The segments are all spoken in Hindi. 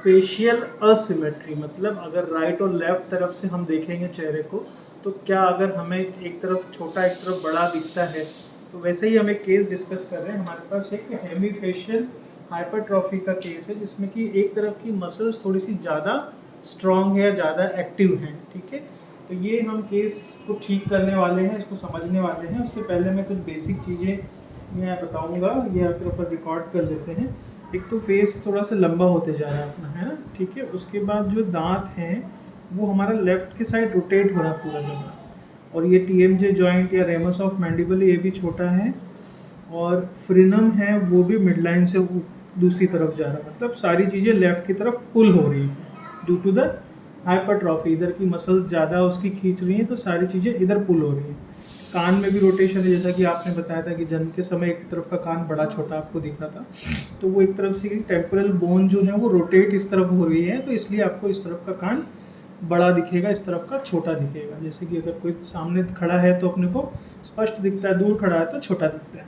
फेशियल असिमेट्री मतलब अगर राइट और लेफ्ट तरफ से हम देखेंगे चेहरे को तो क्या अगर हमें एक तरफ छोटा एक तरफ बड़ा दिखता है, तो वैसे ही हम एक केस डिस्कस कर रहे हैं। हमारे पास एक हेमीफेशियल हाइपरट्रॉफी का केस है जिसमें कि एक तरफ की मसल्स थोड़ी सी ज़्यादा स्ट्रॉन्ग है या ज़्यादा एक्टिव हैं, ठीक है। तो ये हम केस को ठीक करने वाले हैं, इसको समझने वाले हैं। उससे पहले मैं कुछ बेसिक चीज़ें मैं बताऊंगा, ये आपके ऊपर रिकॉर्ड कर लेते हैं। एक तो फेस थोड़ा सा लंबा होते जा रहा है अपना, है ना, ठीक है। उसके बाद जो दांत हैं वो हमारा लेफ्ट के साइड रोटेट हो रहा है पूरा जगह, और ये TMJ जॉइंट या रेमस ऑफ मैंडिबल ये भी छोटा है, और फ्रिनम है वो भी मिड लाइन से दूसरी तरफ जा रहा है। मतलब सारी चीज़ें लेफ्ट की तरफ पुल हो रही हैं ड्यू टू द हाइपरट्रॉफी। इधर की मसल्स ज़्यादा उसकी खींच रही हैं तो सारी चीज़ें इधर पुल हो रही हैं। कान में भी रोटेशन है, जैसा कि आपने बताया था कि जन्म के समय एक तरफ का कान बड़ा छोटा आपको दिख रहा था, तो वो एक तरफ से टेम्पोरल बोन जो है वो रोटेट इस तरफ हो रही है, तो इसलिए आपको इस तरफ का कान बड़ा दिखेगा, इस तरफ का छोटा दिखेगा। जैसे कि अगर कोई सामने खड़ा है तो अपने को स्पष्ट दिखता है, दूर खड़ा है तो छोटा दिखता है,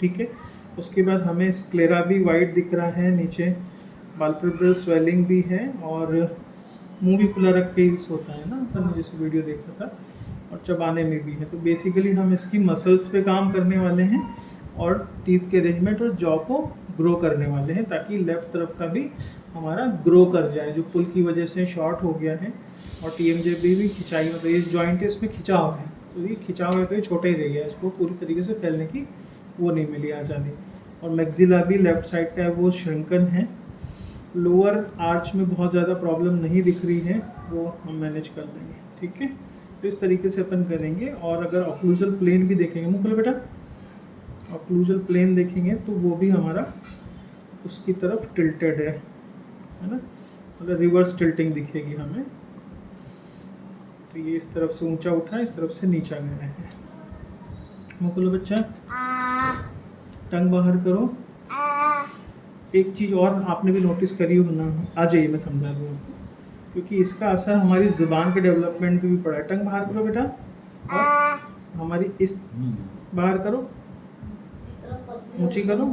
ठीक है। उसके बाद हमें स्क्लेरा भी वाइट दिख रहा है, नीचे पाल्पेब्रल स्वेलिंग भी है, और मुंह भी खुला रख के ही सोता है ना, अपन जैसे वीडियो देखा था, और चबाने में भी है। तो बेसिकली हम इसकी मसल्स पे काम करने वाले हैं और टीथ के अरेंजमेंट और जॉ को ग्रो करने वाले हैं, ताकि लेफ्ट तरफ का भी हमारा ग्रो कर जाए, जो पुल की वजह से शॉर्ट हो गया है। और TMJ भी खिंचाई, मतलब ये जॉइंट है इसमें खिंचाव है, तो ये खिंचाव है तो ये छोटा ही रह गया, इसको पूरी तरीके से फैलने की वो नहीं मिली आज़ादी। और मैक्सिला भी लेफ्ट साइड का है वो श्रिंकन है। लोअर आर्च में बहुत ज़्यादा प्रॉब्लम नहीं दिख रही है, वो हम मैनेज कर लेंगे, ठीक है। तो इस तरीके से अपन करेंगे। और अगर ऑक्लूजल प्लेन भी देखेंगे, मुँह खोलो बेटा, ऑक्लूजल प्लेन देखेंगे तो वो भी हमारा उसकी तरफ टिल्टेड है ना, अगर रिवर्स टिल्टिंग दिखेगी हमें, तो ये इस तरफ से ऊंचा उठा है, इस तरफ से नीचा गया है। मुँह खोलो बच्चा, टंग बाहर करो। एक चीज़ और आपने भी नोटिस करी हो ना, आ जाइए मैं समझा दूँ आपको, क्योंकि इसका असर हमारी ज़ुबान के डेवलपमेंट पे भी पड़ा है। टंग बाहर करो बेटा, और हमारी इस बाहर करो, ऊंची करो,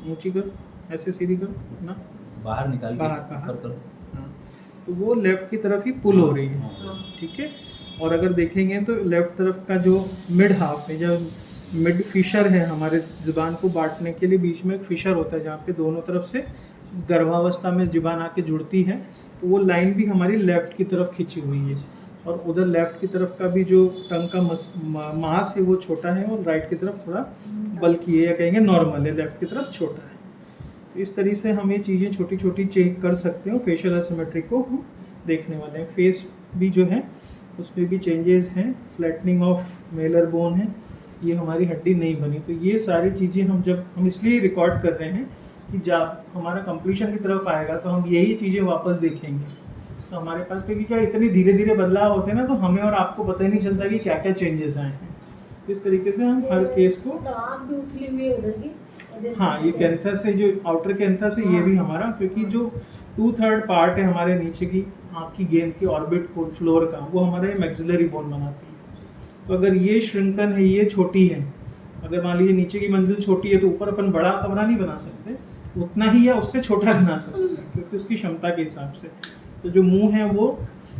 ऊंची करो, ऐसे सीधी करो ना, बाहर निकाल बाहर करो, हाँ। तो वो लेफ़्ट की तरफ ही पुल हो रही है, ठीक है। और अगर देखेंगे तो लेफ़्ट तरफ का जो मिड हाफ है, जब मिड फिशर है, हमारे ज़ुबान को बांटने के लिए बीच में एक फिशर होता है जहाँ पे दोनों तरफ से गर्भावस्था में ज़ुबान आके जुड़ती है, तो वो लाइन भी हमारी लेफ़्ट की तरफ खिंची हुई है। और उधर लेफ़्ट की तरफ का भी जो टंग का मास है वो छोटा है, और राइट की तरफ थोड़ा बल्कि है, या कहेंगे नॉर्मल है, लेफ़्ट की तरफ छोटा है। तो इस तरीके से हम ये चीज़ें छोटी छोटी चेक कर सकते हो। फेशियल एसिमेट्री को हम देखने वाले हैं। फेस भी जो है उसमें भी चेंजेस हैं, फ्लैटनिंग ऑफ मेलर बोन है, ये हमारी हड्डी नहीं बनी। तो ये सारी चीज़ें हम इसलिए रिकॉर्ड कर रहे हैं कि जब हमारा कंप्लीशन की तरफ आएगा तो हम यही चीज़ें वापस देखेंगे। तो हमारे पास, क्योंकि क्या इतनी धीरे धीरे बदलाव होते हैं ना, तो हमें और आपको पता ही नहीं चलता कि क्या क्या चेंजेस आए हैं। इस तरीके से हम हर केस को, हाँ, ये कैंसर से जो आउटर कैंसर से ये भी हमारा, क्योंकि जो 2/3 पार्ट है हमारे नीचे की आँख की गेंद की ऑर्बिट को फ्लोर का, वो हमारे मैक्सिलरी बोन बनाती है। तो अगर ये श्रिंकन है, ये छोटी है, अगर मान लीजिए नीचे की मंजिल छोटी है तो ऊपर अपन बड़ा कमरा नहीं बना सकते, उतना ही या उससे छोटा बना सकते हैं, क्योंकि उसकी क्षमता के हिसाब से। तो जो मुंह है वो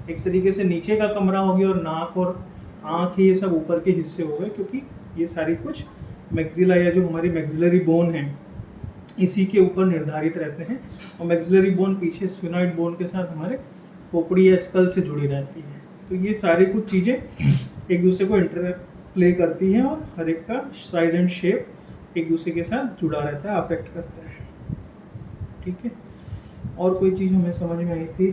एक तरीके से नीचे का कमरा हो गया, और नाक और आँख ये सब ऊपर के हिस्से हो गए, क्योंकि ये सारी कुछ मैक्सिला या जो हमारी मैक्सिलरी बोन है इसी के ऊपर निर्धारित रहते हैं। और मैक्सिलरी बोन पीछे स्फिनॉइड बोन के साथ हमारे खोपड़ी या स्कल से जुड़ी रहती है। तो ये सारी कुछ चीज़ें एक दूसरे को इंटरप्ले करती हैं, और हर एक का साइज एंड शेप एक दूसरे के साथ जुड़ा रहता है, अफेक्ट करता है, ठीक है। और कोई चीज़ हमें समझ में आई थी,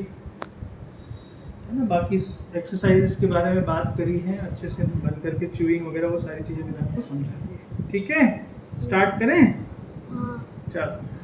है ना। बाकी एक्सरसाइजेस के बारे में बात करी है अच्छे से, बंद करके च्यूइंग वगैरह वो सारी चीज़ें मैंने आपको समझा दी है, ठीक है। स्टार्ट करें, चलो।